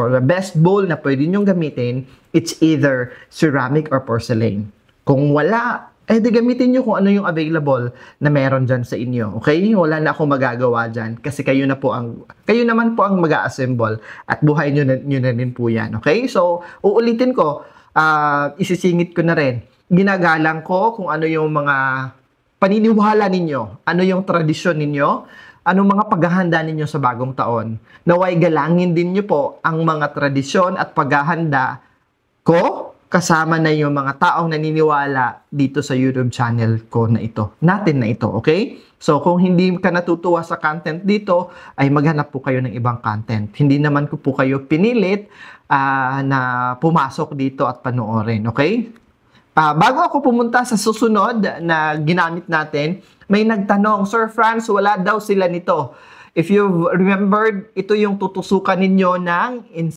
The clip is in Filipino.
or the best bowl na pwede nyong gamitin, it's either ceramic or porcelain. Kung wala, di gamitin nyo kung ano yung available na meron dyan sa inyo. Okay? Wala na akong magagawa dyan kasi kayo naman po ang mag-a-assemble at buhay nyo na rin po yan. Okay? So, uulitin ko, isisingit ko na rin. Ginagalang ko kung ano yung mga paniniwala ninyo, ano yung tradisyon ninyo, anong mga paghahanda ninyo sa bagong taon. Naway galangin din nyo po ang mga tradisyon at paghahanda ko kasama na yung mga taong naniniwala dito sa YouTube channel ko na ito. Natin na ito, okay? So, kung hindi ka natutuwa sa content dito, ay maghanap po kayo ng ibang content. Hindi naman ko po kayo pinilit na pumasok dito at panoorin, okay? Bago ako pumunta sa susunod na ginamit natin, may nagtanong, Sir Franz, wala daw sila nito. If you remembered, ito yung tutusukan ninyo ng